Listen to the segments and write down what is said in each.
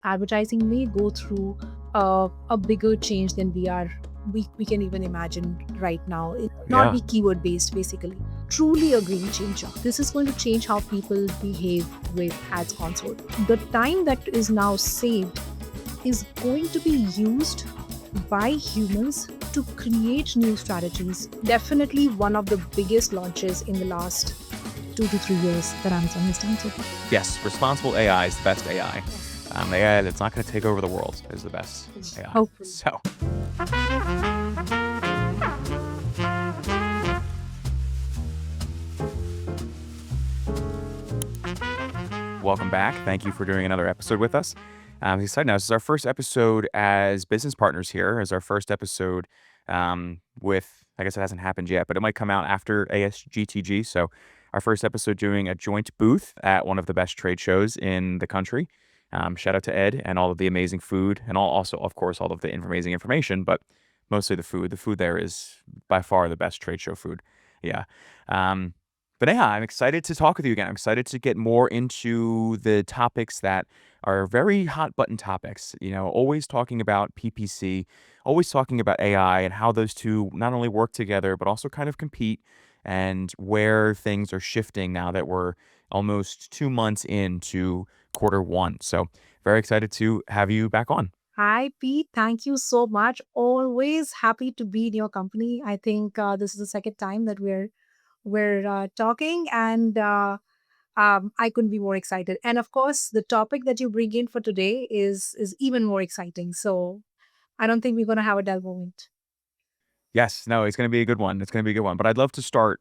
advertising may go through a bigger change than we can even imagine right now. It not Yeah. be keyword based basically. Truly a game changer. This is going to change how people behave with ads console. The time that is now saved is going to be used by humans to create new strategies. Definitely one of the biggest launches in the last 2 to 3 years that Amazon has done so far. Yes, responsible AI is the best AI. Yes. The AI that's not going to take over the world is the best AI. Hopefully. So, welcome back. Thank you for doing another episode with us. Excited now. This is our first episode as business partners here. Is our first episode with, I guess it hasn't happened yet, but it might come out after ASGTG. So, our first episode doing a joint booth at one of the best trade shows in the country. Shout out to Ed and all of the amazing food, and also, of course, all of the amazing information, but mostly the food. The food there is by far the best trade show food. Yeah. Um, but yeah, I'm excited to talk with you again. I'm excited to get more into the topics that are very hot button topics. Always talking about PPC, always talking about AI and how those two not only work together, but also kind of compete and where things are shifting now that we're almost 2 months into quarter 1. So very excited to have you back on. Hi, Pete. Thank you so much. Always happy to be in your company. I think this is the second time that we're talking, and I couldn't be more excited. And of course, the topic that you bring in for today is even more exciting. So I don't think we're going to have a dull moment. Yes, no, it's going to be a good one. It's going to be a good one. But I'd love to start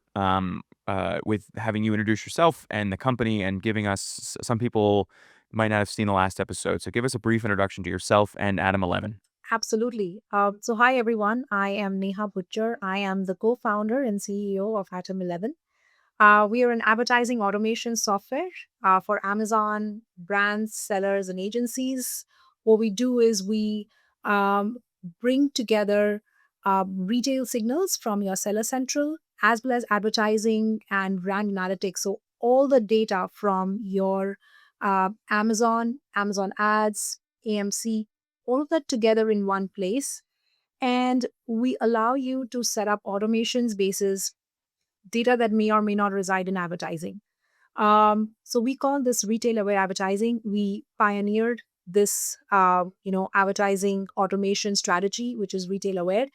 with having you introduce yourself and the company and giving us some people might not have seen the last episode. So give us a brief introduction to yourself and Atom 11. Absolutely. So, hi everyone. I am Neha Bhuchar. I am the co-founder and CEO of Atom11. We are an advertising automation software for Amazon brands, sellers, and agencies. What we do is we um, bring together retail signals from your Seller Central as well as advertising and brand analytics. So, all the data from your Amazon ads, AMC, all of that together in one place. And we allow you to set up automations basis data that may or may not reside in advertising. So we call this retail aware advertising. We pioneered this, advertising automation strategy, which is retail aware,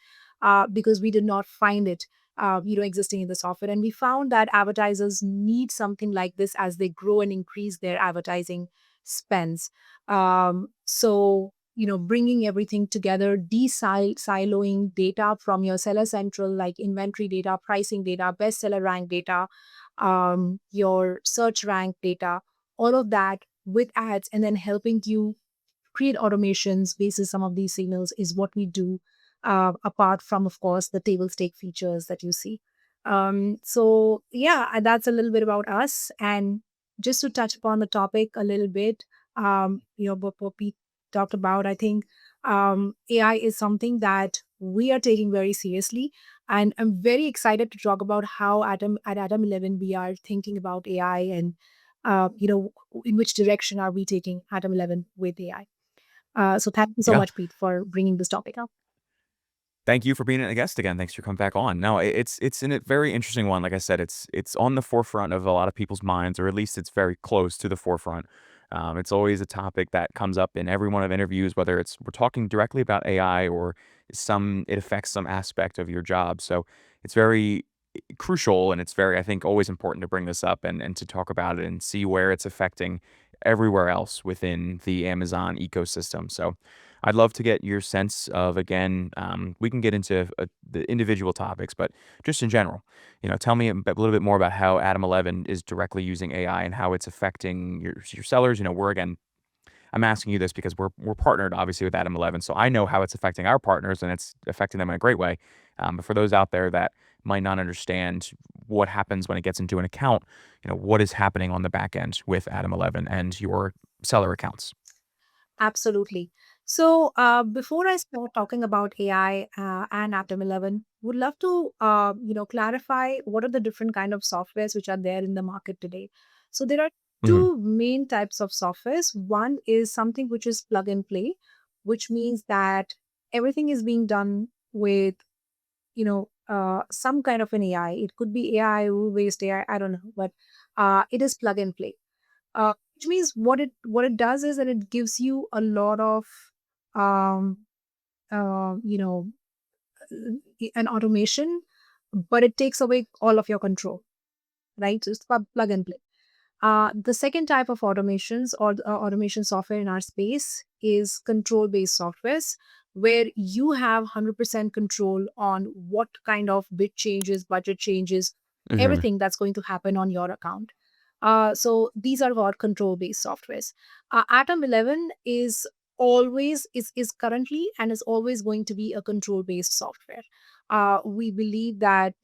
because we did not find it, existing in the software, and we found that advertisers need something like this as they grow and increase their advertising spends. Bringing everything together, siloing data from your seller central, like inventory data, pricing data, bestseller rank data, your search rank data, all of that with ads, and then helping you create automations basis some of these signals is what we do, apart from, of course, the table stake features that you see. That's a little bit about us. And just to touch upon the topic a little bit, what Pete talked about, I think AI is something that we are taking very seriously. And I'm very excited to talk about how at Atom 11 we are thinking about AI, and in which direction are we taking Atom 11 with AI. So thank you so Yeah. much, Pete, for bringing this topic up. Thank you for being a guest again. Thanks for coming back on. No, it's in a very interesting one. Like I said, it's on the forefront of a lot of people's minds, or at least it's very close to the forefront. It's always a topic that comes up in every one of interviews, whether it's we're talking directly about AI or it affects some aspect of your job. So it's very crucial, and it's very, I think, always important to bring this up and to talk about it and see where it's affecting everywhere else within the Amazon ecosystem. So I'd love to get your sense of, again, we can get into the individual topics, but just in general, tell me a little bit more about how Atom 11 is directly using AI and how it's affecting your sellers. I'm asking you this because we're partnered obviously with Atom 11, so I know how it's affecting our partners and it's affecting them in a great way. But for those out there that might not understand what happens when it gets into an account, what is happening on the back end with Atom 11 and your seller accounts? Absolutely. So before I start talking about AI and Atom 11, would love to clarify what are the different kind of softwares which are there in the market today. So there are Mhm. two main types of softwares. One is something which is plug and play, which means that everything is being done with, some kind of an AI. It could be AI, rule-based AI, I don't know, but it is plug and play. Which means what it does is that it gives you a lot of um, uh, you know, an automation, but it takes away all of your control, right? So it's plug and play. The second type of automations or automation software in our space is control based softwares, where you have 100% control on what kind of bit changes, budget changes, Mhm. everything that's going to happen on your account. So these are our control based softwares. Atom 11 is currently and is always going to be a control based software. We believe that,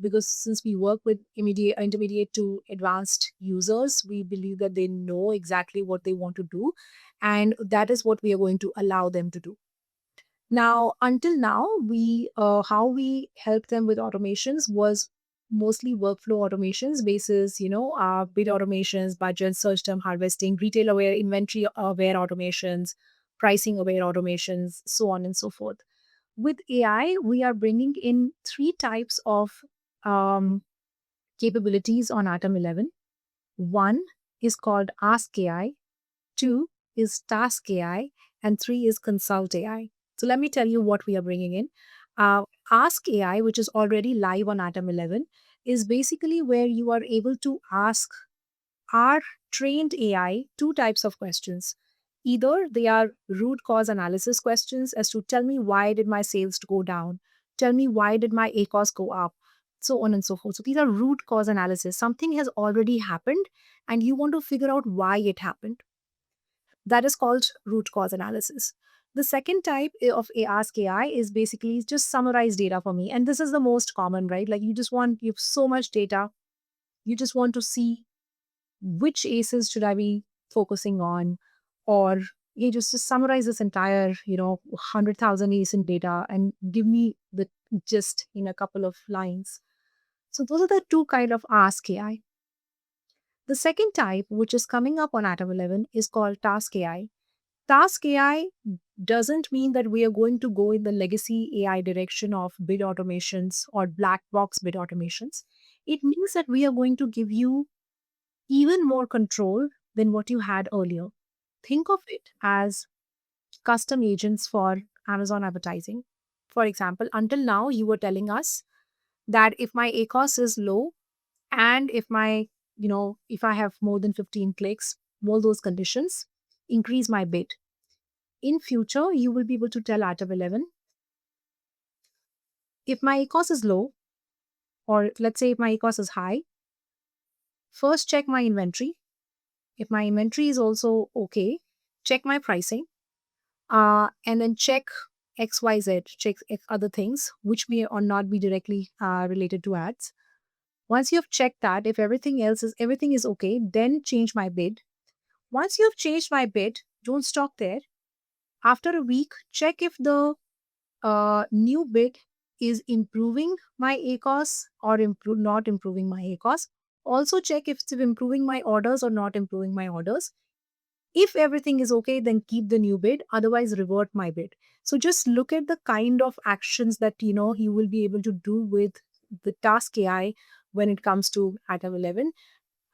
because since we work with intermediate to advanced users, we believe that they know exactly what they want to do, and that is what we are going to allow them to do. Now, until now, we how we help them with automations was mostly workflow automations, basis, bid automations, budget, search term harvesting, retail aware, inventory aware automations, pricing aware automations, so on and so forth. With AI, we are bringing in three types of um, capabilities on Atom 11. One is called Ask AI, two is Task AI, and three is Consult AI. So let me tell you what we are bringing in. Uh, Ask AI, which is already live on Atom 11, is basically where you are able to ask our trained AI two types of questions. Either they are root cause analysis questions as to tell me why did my sales go down, tell me why did my ACOS go up, so on and so forth. So these are root cause analysis. Something has already happened and you want to figure out why it happened. That is called root cause analysis. The second type of Ask AI is basically just summarize data for me. And this is the most common, right? Like you have so much data, you just want to see which aces should I be focusing on, or just summarize this entire 100,000 ASIN data and give me the gist in a couple of lines. So those are the two kind of Ask AI. The second type, which is coming up on Atom 11, is called Task AI. Task AI doesn't mean that we are going to go in the legacy AI direction of bid automations or black box bid automations. It means that we are going to give you even more control than what you had earlier. Think of it as custom agents for Amazon advertising. For example, until now, you were telling us that if my ACOS is low and if I have more than 15 clicks, all those conditions, increase my bid. In future, you will be able to tell Atom 11, if my ACOS is low, or let's say if my ACOS is high, first check my inventory. If my inventory is also okay, check my pricing, and then check XYZ, check other things which may or not be directly related to ads. Once you have checked that, if everything is okay, then change my bid. Once you have changed my bid, don't stop there. After a week, check if the new bid is improving my ACOS or not improving my ACOS. Also check if it's improving my orders or not improving my orders. If everything is okay, then keep the new bid, otherwise revert my bid. So just look at the kind of actions that you will be able to do with the task AI when it comes to Atom 11.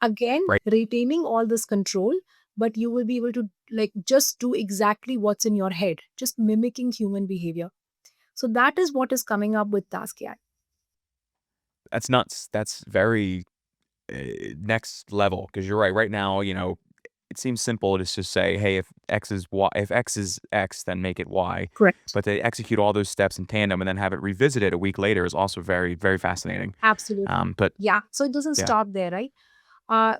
Again, Right. retaining all this control, but you will be able to like just do exactly what's in your head, just mimicking human behavior. So that is what is coming up with task AI. That's nuts. That's very next level because you're right. Right now, it seems simple to just say, "Hey, if X is X, then make it Y." Correct. But to execute all those steps in tandem and then have it revisited a week later is also very, very fascinating. Absolutely. But Yeah. So it doesn't yeah, stop there, right?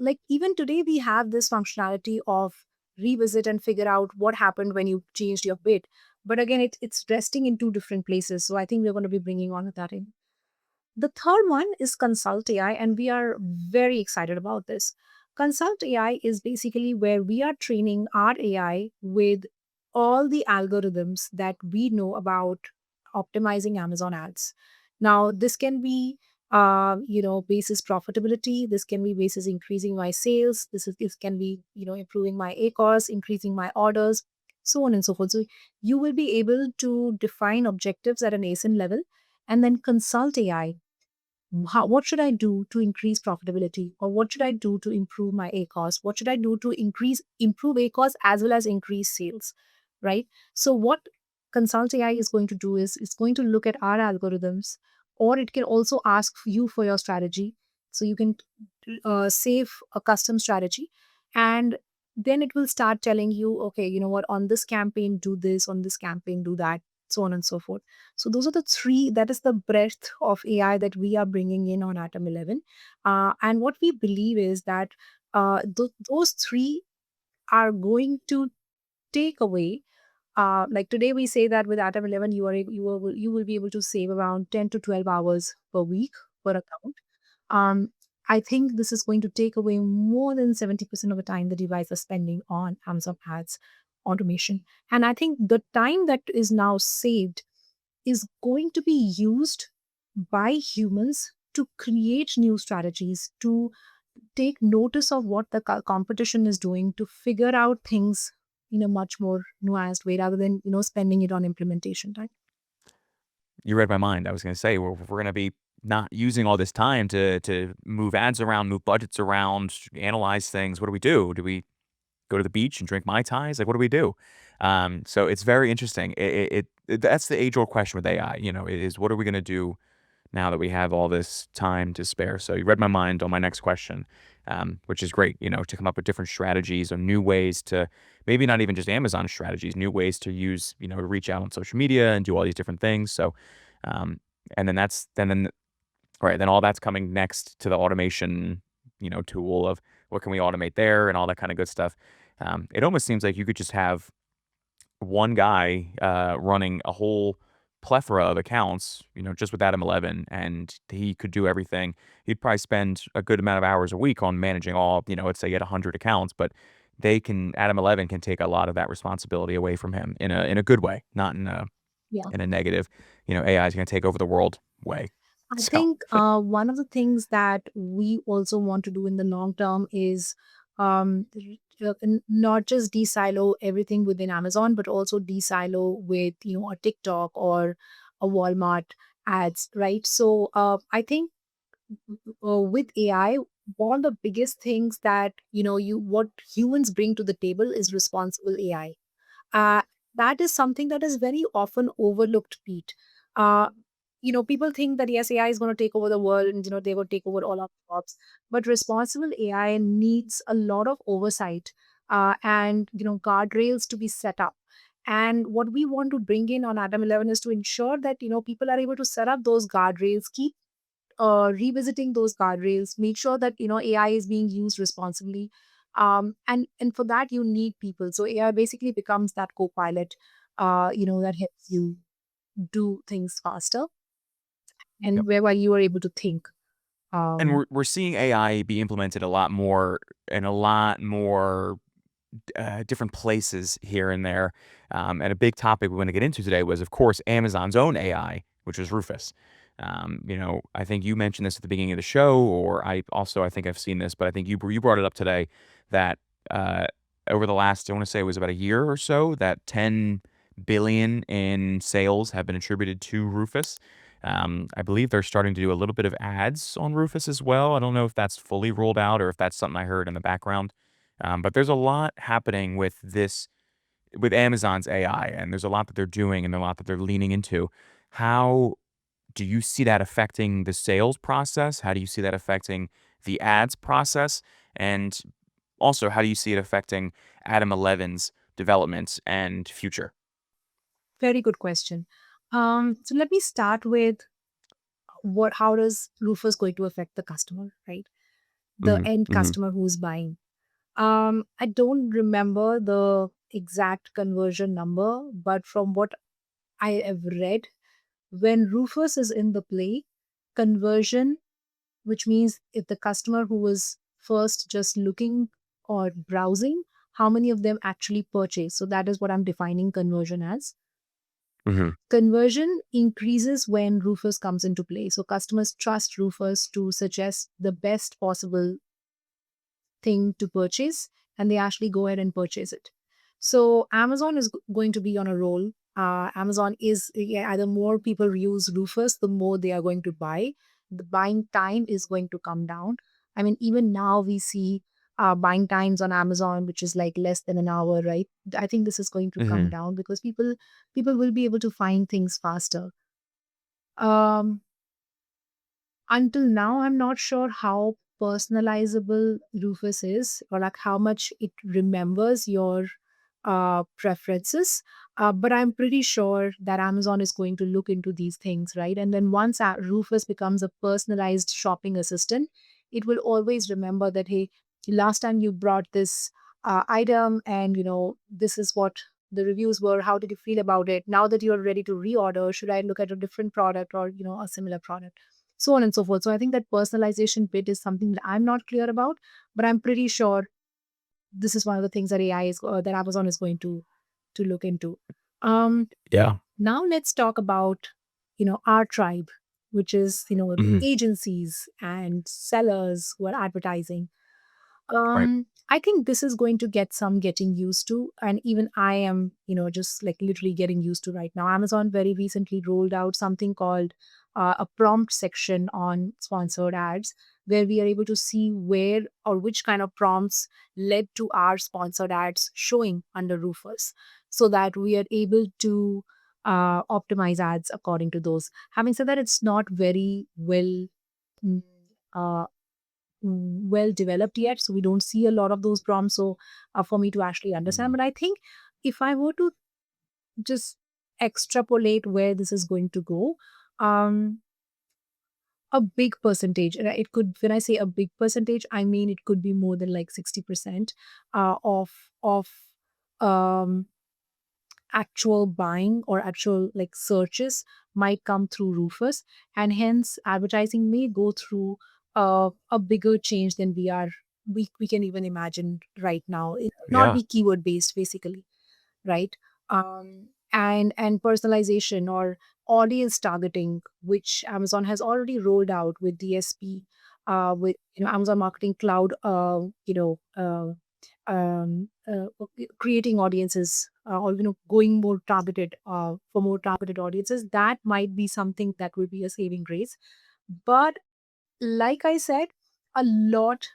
Like even today, we have this functionality of revisit and figure out what happened when you changed your bid. But again, it's resting in two different places. So I think we're going to be bringing on that in. The third one is Consult AI, and we are very excited about this. Consult AI is basically where we are training our AI with all the algorithms that we know about optimizing Amazon ads. Now, this can be basis profitability. This can be basis increasing my sales. This can be, improving my ACOS, increasing my orders, so on and so forth. So you will be able to define objectives at an ASIN level and then consult AI. What should I do to increase profitability, or what should I do to improve my ACOS? What should I do to improve ACOS as well as increase sales, right? So what Consult AI is going to do is it's going to look at our algorithms, or it can also ask you for your strategy. So you can save a custom strategy, and then it will start telling you, okay, you know what, on this campaign do this, on this campaign do that, so on and so forth. So those are the three. That is the breadth of AI that we are bringing in on Atom 11. And what we believe is that those three are going to take away. Like today, we say that with Atom 11, you will be able to save around 10 to 12 hours per week per account. um, I think this is going to take away more than 70% of the time the device are spending on Amazon ads automation. And I think the time that is now saved is going to be used by humans to create new strategies, to take notice of what the competition is doing, to figure out things in a much more nuanced way rather than spending it on implementation time. You read my mind. I was gonna say, we're gonna be not using all this time to move ads around, move budgets around, analyze things. What do we do? Do we go to the beach and drink Mai Tais? Like, what do we do? So it's very interesting. That's the age-old question with AI, is what are we gonna do now that we have all this time to spare? So you read my mind on my next question, which is great, to come up with different strategies or new ways to maybe not even just Amazon strategies, new ways to use, to reach out on social media and do all these different things. So, um, and then right, then all that's coming next to the automation, tool of what can we automate there and all that kind of good stuff. It almost seems like you could just have one guy running a whole plethora of accounts, just with Adam 11, and he could do everything. He'd probably spend a good amount of hours a week on managing all, let's say he had 100 accounts, but Adam 11 can take a lot of that responsibility away from him in a good way, not Yeah. in a negative, AI is going to take over the world way. I So, think one of the things that we also want to do in the long term is not just de-silo everything within Amazon, but also de-silo with a TikTok or a Walmart ads, right? So I think with AI, one of the biggest things that you what humans bring to the table is responsible AI. uh, that is something that is very often overlooked, Pete. Uh, People think that yes, AI is going to take over the world and they will take over all our jobs. But responsible AI needs a lot of oversight, and guardrails to be set up. And what we want to bring in on Atom 11 is to ensure that people are able to set up those guardrails, keep revisiting those guardrails, make sure that AI is being used responsibly. And for that you need people. So AI basically becomes that co-pilot, that helps you do things faster, yep. and whereby you are able to think. And um we're seeing AI be implemented a lot more in a lot more different places here and there. And a big topic we want to get into today was, of course, Amazon's own AI, which is Rufus. I think you mentioned this at the beginning of the show, or I think I've seen this, but I think you brought it up today that uh, over the last, I want to say it was about a year or so, that 10 billion in sales have been attributed to Rufus. I believe they're starting to do a little bit of ads on Rufus as well. I don't know if that's fully rolled out or if that's something I heard in the background. But there's a lot happening with with Amazon's AI, and there's a lot that they're doing and a lot that they're leaning into. How do you see that affecting the sales process? How do you see that affecting the ads process? And also, how do you see it affecting Atom 11's development and future? Very good question. So let me start with what how does Rufus going to affect the customer, right? The Hmm. end Hmm. customer who's buying. I don't remember the exact conversion number, but from what I have read, when Rufus is in the play, conversion, which means if the customer who was first just looking or browsing, how many of them actually purchase. So that is what I'm defining conversion as. Mhm. Conversion increases when Rufus comes into play. So customers trust Rufus to suggest the best possible thing to purchase, and they actually go ahead and purchase it. So Amazon is going to be on a roll. Amazon is, yeah, either more people use Rufus, the more they are going to buy. The buying time is going to come down. I mean, even now we see buying times on Amazon, which is like less than an hour, right? I think this is going to come Mhm. down because people will be able to find things faster. Um, until now, I'm not sure how personalizable Rufus is, or like how much it remembers your preferences. But I'm pretty sure that Amazon is going to look into these things, right? And then once Rufus becomes a personalized shopping assistant, it will always remember that, hey, last time you brought this item, and this is what the reviews were. How did you feel about it? Now that you're ready to reorder, should I look at a different product, or a similar product? So on and so forth. So I think that personalization bit is something that I'm not clear about, but I'm pretty sure this is one of the things that that Amazon is going to look into. Um, Yeah. Now let's talk about our tribe, which is the Mhm. agencies and sellers who are advertising. Right. I think this is going to get some getting used to, and even I am, just like literally getting used to right now. Amazon very recently rolled out something called a prompt section on sponsored ads, where we are able to see where or which kind of prompts led to our sponsored ads showing under Rufus, so that we are able to optimize ads according to those. Having said that, it's not very mm, uh, well developed yet, so we don't see a lot of those prompts, so for me to actually understand. Mhm. But I think if I were to just extrapolate where this is going to go, um a big percentage, and it could, when I say a big percentage, I mean it could be more than like 60% of um actual buying or actual like searches might come through Rufus, and hence advertising may go through a bigger change than we can even imagine right now. It not Yeah. be keyword based basically, right? And personalization or audience targeting, which Amazon has already rolled out with DSP, with Amazon Marketing Cloud, creating audiences, or going more targeted, for more targeted audiences. That might be something that will be a saving grace. But like I said, a lot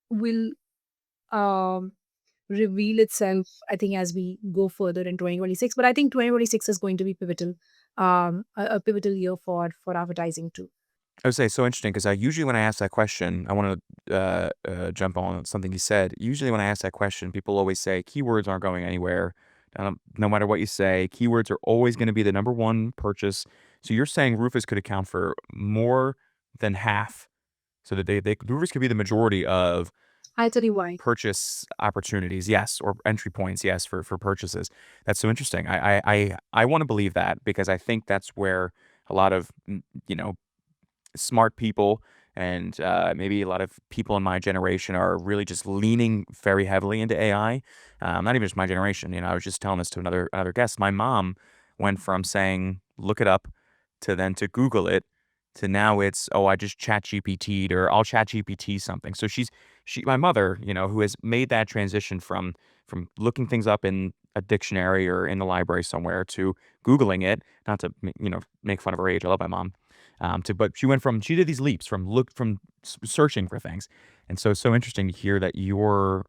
will um, reveal itself, I think, as we go further in 2026. But I think 2026 is going to be pivotal, a pivotal year for advertising too. I would say it's so interesting because I usually when I ask that question, I want to jump on something you said. Usually when I ask that question, people always say keywords aren't going anywhere. No matter what you say, keywords are always going to be the number one purchase. So you're saying Rufus could account for more than half. So that Rufus could be the majority of I'll tell you why. purchase opportunities, yes, or entry points, yes, for purchases. That's so interesting. I want to believe that because I think that's where a lot of you know smart people and maybe a lot of people in my generation are really just leaning very heavily into AI. Not even just my generation. I was just telling this to another guest. My mom went from saying look it up to then to Google it to now it's oh I just chat GPT'd or I'll chat GPT something. So my mother who has made that transition from looking things up in a dictionary or in the library somewhere to Googling it. Not to make fun of her age. I love my mom but she did these leaps from searching for things, and so it's so interesting to hear that you're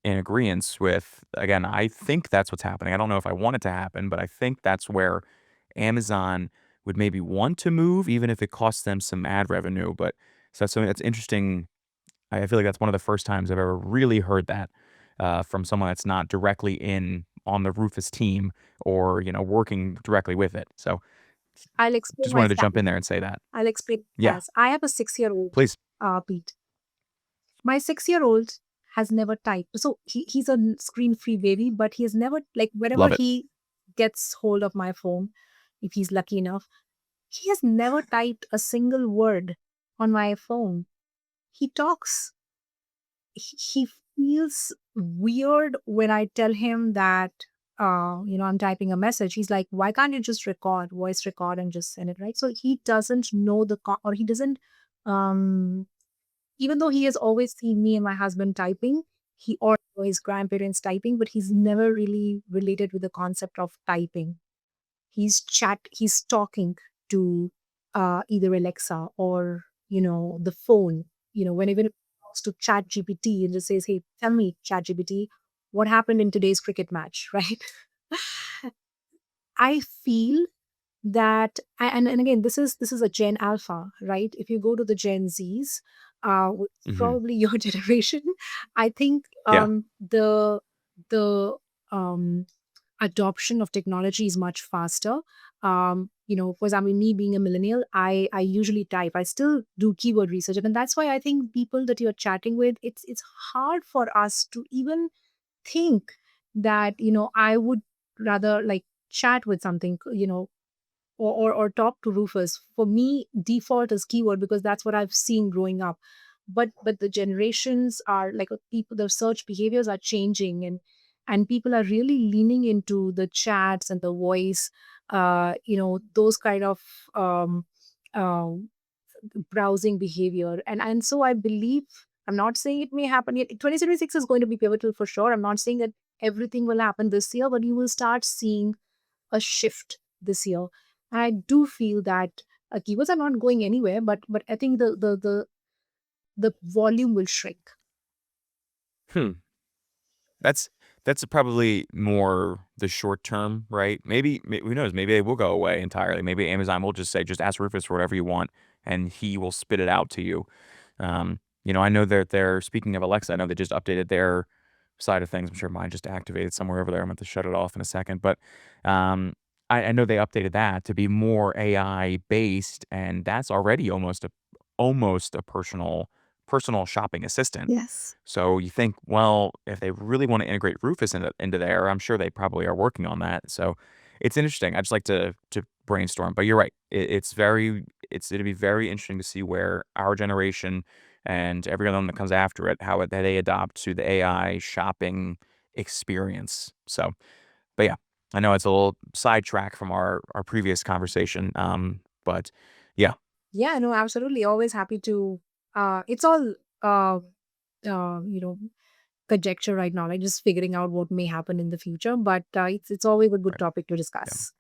in agreement with. Again, I think that's what's happening. I don't know if I want it to happen, but I think that's where Amazon would maybe want to move, even if it costs them some ad revenue. But so that's something that's interesting. I feel like that's one of the first times I've ever really heard that from someone that's not directly in on the Rufus team or working directly with it. So I'll explain just my wanted to jump stance. in there and say that. I'll explain Yeah, as I have a 6-year-old, please. Pete. My 6-year-old has never typed. So he's a screen free baby, but he has never, like, whenever Love it. he gets hold of my phone, if he's lucky enough, he has never typed a single word on my phone. He talks. He feels weird when I tell him that. I'm typing a message. He's like, why can't you just record, voice record, and just send it, right? So he doesn't know or he doesn't, um, even though he has always seen me and my husband typing, he or his grandparents typing, but he's never really related with the concept of typing. He's talking to either Alexa or, the phone, whenever it talks to Chat GPT and just says, hey, tell me, Chat GPT, what happened in today's cricket match, right? I feel that and again, this is a Gen Alpha, right? If you go to the Gen Zs, which is Mhm. probably your generation, I think Yeah. the adoption of technology is much faster. For example, me being a millennial, I usually type. I still do keyword research, and that's why I think people that you're chatting with, it's hard for us to even think that I would rather like chat with something, or talk to Rufus. For me, default is keyword because that's what I've seen growing up. But the generations are like people, the search behaviors are changing, and people are really leaning into the chats and the voice, those kind of um, uh, browsing behavior. And so I believe, I'm not saying it may happen yet. 2026 is going to be pivotal for sure. I'm not saying that everything will happen this year, but you will start seeing a shift this year. I do feel that keywords are not going anywhere, but I think the volume will shrink. Hmm. That's that's probably more the short term, right? Who knows? Maybe they will go away entirely. Maybe Amazon will just say, "Just ask Rufus for whatever you want, and he will spit it out to you." I know that they're speaking of Alexa, I know they just updated their side of things. I'm sure mine just activated somewhere over there. I'm going to shut it off in a second, but um, I know they updated that to be more AI based, and that's already almost a personal shopping assistant. Yes. So you think, well, if they really want to integrate Rufus into there, I'm sure they probably are working on that. So it's interesting. I just like to brainstorm. But you're right. It'll be very interesting to see where our generation and everyone that comes after it, they adopt to the AI shopping experience. So, but yeah, I know it's a little sidetrack from our previous conversation. But yeah, Yeah, no, absolutely. Always happy to. It's all uh, uh, you know conjecture right now, like just figuring out what may happen in the future. But it's always a good right, topic to yeah. discuss.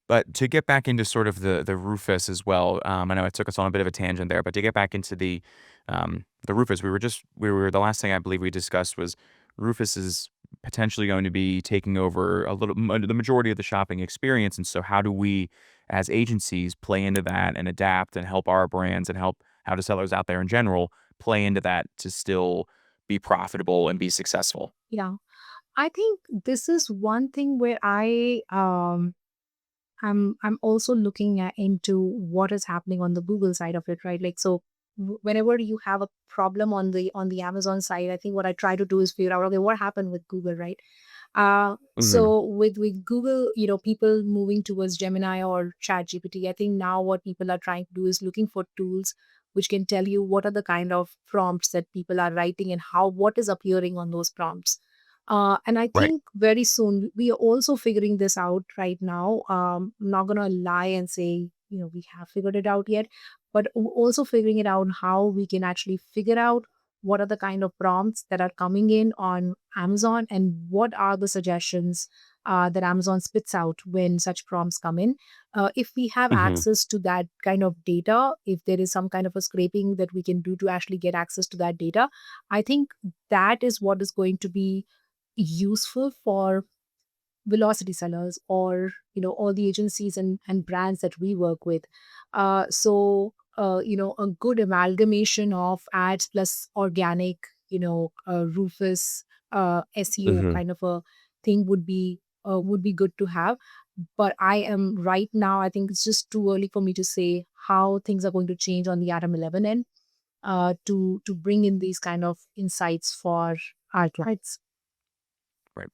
But to get back into sort of the Rufus as well, I know it took us on a bit of a tangent there, but to get back into the Rufus, we were the last thing I believe we discussed was Rufus is potentially going to be taking over the majority of the shopping experience, and so how do we as agencies play into that and adapt and help our brands and help how do sellers out there in general play into that to still be profitable and be successful? Yeah, I think this is one thing where I'm also looking into what is happening on the Google side of it, right? Like, so whenever you have a problem on the Amazon side, I think what I try to do is figure out, okay, what happened with Google, right? Hmm. So with Google, people moving towards Gemini or Chat GPT, I think now what people are trying to do is looking for tools which can tell you what are the kind of prompts that people are writing and how what is appearing on those prompts. And I Right. think very soon we are also figuring this out right now. I'm not gonna lie and say we have figured it out yet, but also figuring it out how we can actually figure out what are the kind of prompts that are coming in on Amazon and what are the suggestions that Amazon spits out when such prompts come in. If we have Hmm. access to that kind of data, if there is some kind of a scraping that we can do to actually get access to that data, I think that is what is going to be useful for velocity sellers or all the agencies and brands that we work with. A good amalgamation of ads plus organic, Rufus SEO Hmm. kind of a thing would be good to have. But I am right now, I think it's just too early for me to say how things are going to change on the Atom 11 end, to bring in these kind of insights for our clients. Right.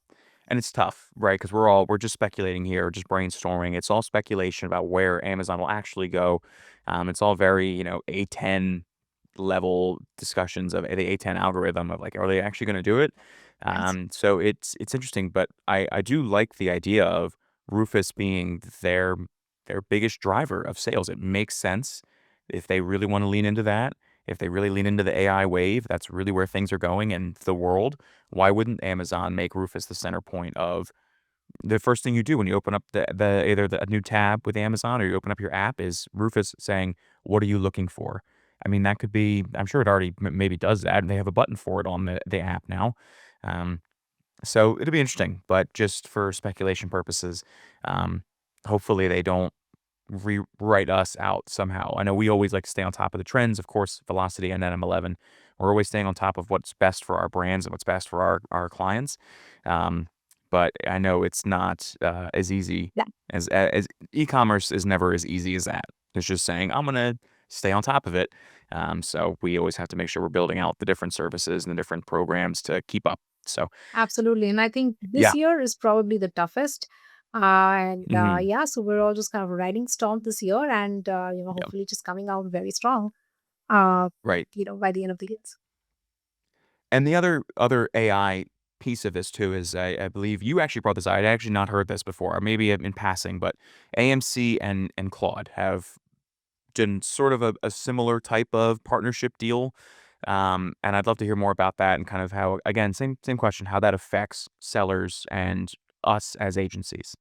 And it's tough, right? Because we're just speculating here, just brainstorming. It's all speculation about where Amazon will actually go. It's all very, A10 level discussions of the A10 algorithm of like, are they actually going to do it? Yes. So it's interesting, but I do like the idea of Rufus being their biggest driver of sales. It makes sense if they really want to lean into that. If they really lean into the AI wave, that's really where things are going in the world. Why wouldn't Amazon make Rufus the center point of the first thing you do when you open up the either a new tab with Amazon or you open up your app is Rufus saying, "What are you looking for?" I mean, that could be I'm sure it already maybe does that, and they have a button for it on the app now. Um, so it'll be interesting, but just for speculation purposes, um, hopefully they don't rewrite us out somehow. I know we always like to stay on top of the trends, of course, Velocity and Atom11. We're always staying on top of what's best for our brands and what's best for our clients. Um, but I know it's not as easy Yeah. as e-commerce is never as easy as that. It's just saying I'm gonna stay on top of it. So we always have to make sure we're building out the different services and the different programs to keep up. So Absolutely. And I think yeah. this year is probably the toughest. And Hmm. yeah, so we're all just kind of riding storm this year and, Yeah. hopefully just coming out very strong, uh, Right. by the end of the year. And the other AI piece of this too is I believe you actually brought this. I'd actually not heard this before, or maybe in passing, but AMC and Claude have done sort of a similar type of partnership deal. And I'd love to hear more about that and kind of how, again, same question, how that affects sellers and us as agencies.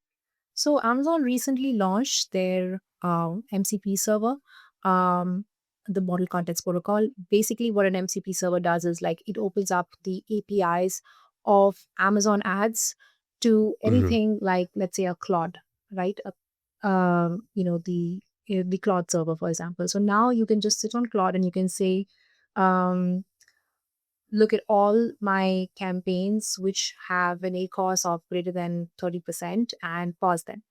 So Amazon recently launched their MCP server, um, the Model Context Protocol. Basically, what an MCP server does is like it opens up the APIs of Amazon ads to Mhm. anything like, let's say, a Claude, right? The Claude server, for example. So now you can just sit on Claude and you can say, um, look at all my campaigns which have an ACOS of greater than 30% and pause them,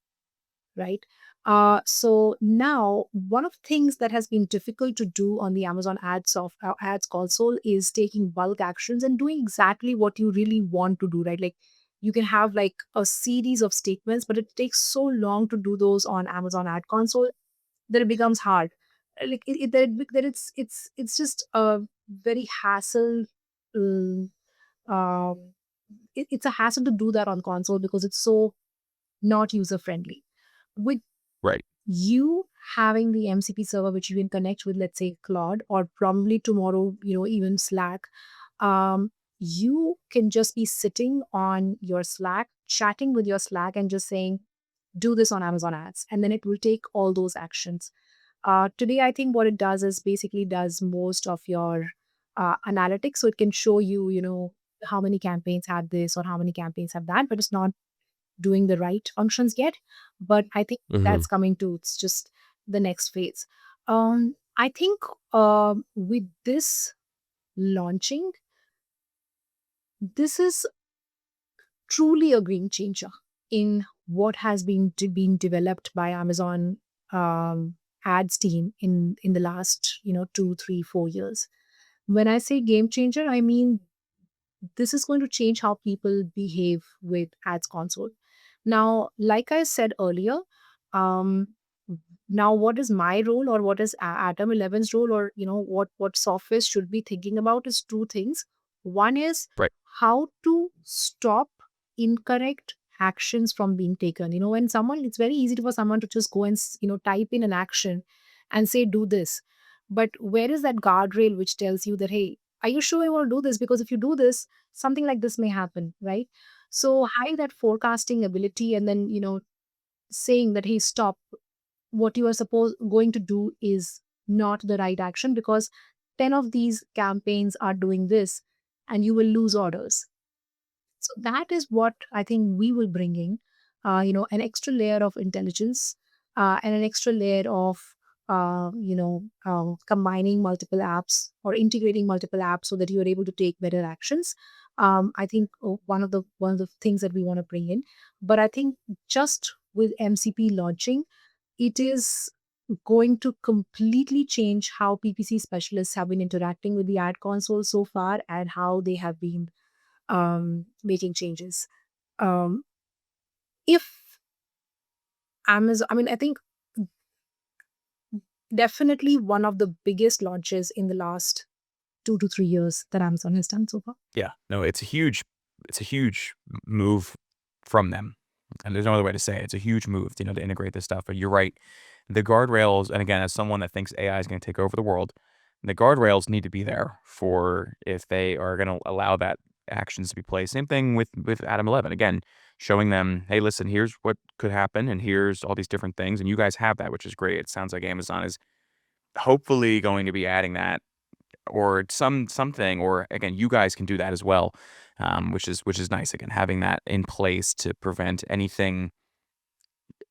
right? So now one of the things that has been difficult to do on the Amazon ads console is taking bulk actions and doing exactly what you really want to do, right? Like you can have like a series of statements, but it takes so long to do those on Amazon ad console that it becomes hard. Like that it's just a very hassle. um, um, it's a hassle to do that on console because it's so not user friendly. With Right. you having the MCP server, which you can connect with, let's say, Claude, or probably tomorrow, even Slack, you can just be sitting on your Slack, chatting with your Slack, and just saying, do this on Amazon ads. And then it will take all those actions. Today, I think what it does is basically does most of your analytics. So it can show you, how many campaigns had this or how many campaigns have that, but it's not doing the right functions yet. But I think Mhm. that's coming to it's just the next phase. I think with this launching, this is truly a game changer in what has been developed by Amazon ads team in the last 2, 3, 4 years. When I say game changer, I mean this is going to change how people behave with ads console. Now, like I said earlier, um, now what is my role or what is Atom11's role, or what software should be thinking about is two things. One is Right. how to stop incorrect actions from being taken. When someone, it's very easy for someone to just go and type in an action and say do this, but where is that guardrail which tells you that, hey, are you sure you want to do this? Because if you do this, something like this may happen, right? So having that forecasting ability and then, saying that, hey, stop, what you are supposed going to do is not the right action because 10 of these campaigns are doing this and you will lose orders. So that is what I think we will bring in, an extra layer of intelligence and an extra layer of, combining multiple apps or integrating multiple apps so that you are able to take better actions. I think one of the things that we want to bring in, but I think just with MCP launching, it is going to completely change how PPC specialists have been interacting with the ad console so far and how they have been making changes. Um, if Amazon, I mean, I think definitely one of the biggest launches in the last 2 to 3 years that Amazon has done so far. Yeah, no, it's a huge move from them, and there's no other way to say it. It's a huge move, to integrate this stuff. But you're right, the guardrails, and again, as someone that thinks AI is going to take over the world, the guardrails need to be there for if they are going to allow that actions to be played. Same thing with Atom 11. Again, showing them, hey, listen, here's what could happen, and here's all these different things, and you guys have that, which is great. It sounds like Amazon is hopefully going to be adding that or something, or again, you guys can do that as well, which is nice. Again, having that in place to prevent anything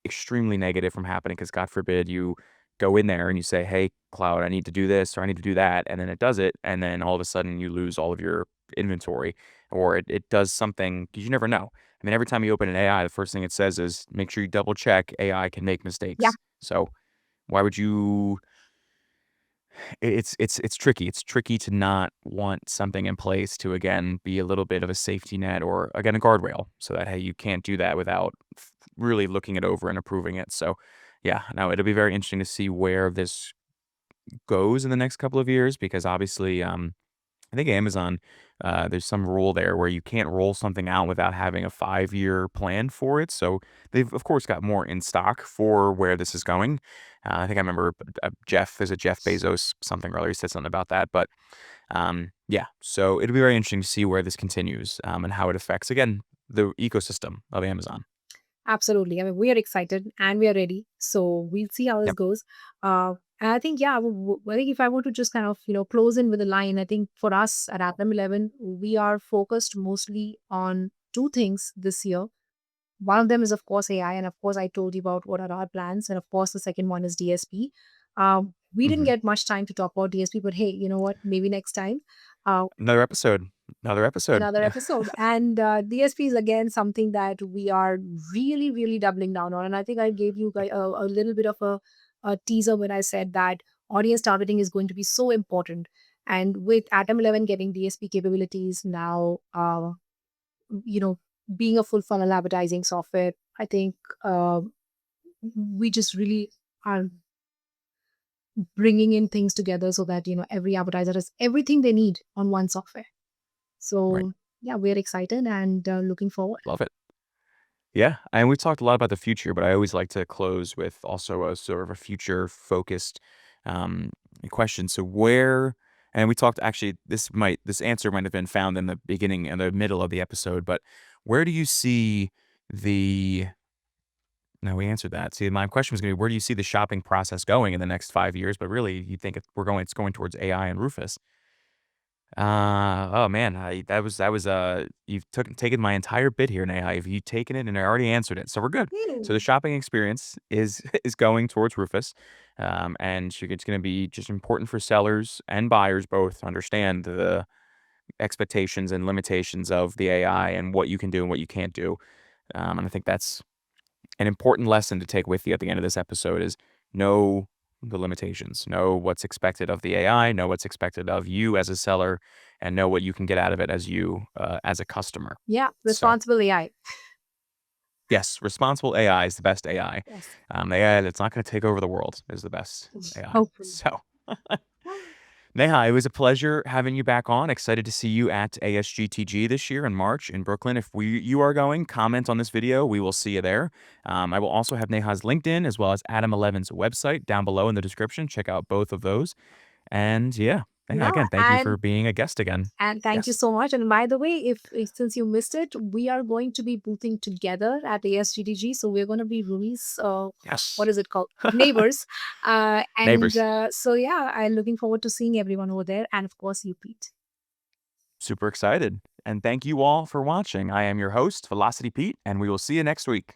extremely negative from happening. Because God forbid you go in there and you say, "Hey, Cloud, I need to do this or I need to do that," and then it does it, and then all of a sudden you lose all of your inventory, or it does something because you never know. I mean, every time you open an AI, the first thing it says is make sure you double check. AI can make Yeah, mistakes, so why would you it's tricky. It's tricky to not want something in place to, again, be a little bit of a safety net or, again, a guardrail so that, hey, you can't do that without really looking it over and approving it. So, yeah, no, it'll be very interesting to see where this goes in the next couple of years because obviously, I think Amazon, there's some rule there where you can't roll something out without having a 5-year plan for it. So they've, of course, got more in stock for where this is going. I think I remember there's a Jeff Bezos something or other. He said something about that. But yeah, so it'll be very interesting to see where this continues and how it affects, again, the ecosystem of Amazon. absolutely. I mean, we are excited and we are ready. So we'll see how this Yep. goes. And I think, yeah, I think if I were to just kind of, close in with a line, I think for us at Atom 11, we are focused mostly on two things this year. One of them is, of course, AI. And of course, I told you about what are our plans. And of course, the second one is DSP. We didn't Hmm. get much time to talk about DSP, but hey, you know what? Maybe next time. Uh, Another episode. Another episode. Another episode. And DSP is again something that we are really, really doubling down on. And I think I gave you guys a little bit of a teaser when I said that audience targeting is going to be so important. And with Atom 11 getting DSP capabilities now, you know, being a full funnel advertising software, I think we just really are bringing in things together so that, every advertiser has everything they need on one software. Right. So, yeah, we're excited and looking forward. Love it. Yeah, and we've talked a lot about the future, but I always like to close with also a sort of a future-focused um, question. So where, and we talked actually, this answer might have been found in the beginning and the middle of the episode, but where do you see the? No, we answered that. See, my question was going to be, where do you see the shopping process going in the next 5 years? But really, you think it's going towards AI and Rufus. Oh man, you've taken my entire bit here, Neha. You've taken it and I already answered it, so we're good. So the Hmm. shopping experience is is going towards Rufus, it's going to be just important for sellers and buyers both to understand the expectations and limitations of the AI and what you can do and what you can't do. And I think that's an important lesson to take with you at the end of this episode is know the limitations, know what's expected of the AI, know what's expected of you as a seller, and know what you can get out of it as you as a customer. Yeah, So responsible AI. yes, responsible AI is the best AI. Yes. The AI that's not going to take over the world is the best AI. Hopefully. So Neha, it was a pleasure having you back on. Excited to see you at ASGTG this year in March in Brooklyn. If you are going, comment on this video. We will see you there. I will also have Neha's LinkedIn as well as Atom11’s website down below in the description. Check out both of those. And yeah, Neha, Yeah, again, thank you for being a guest again. and thank you Yes. so much. And by the way, if since you missed it, we are going to be boothing together at ASGDG. So we're going to be roomies. What Yes. is it called? Neighbors. And Neighbors. so yeah, I'm looking forward to seeing everyone over there, and of course you, Pete. Super excited. And thank you all for watching. I am your host, Velocity Pete, and we will see you next week.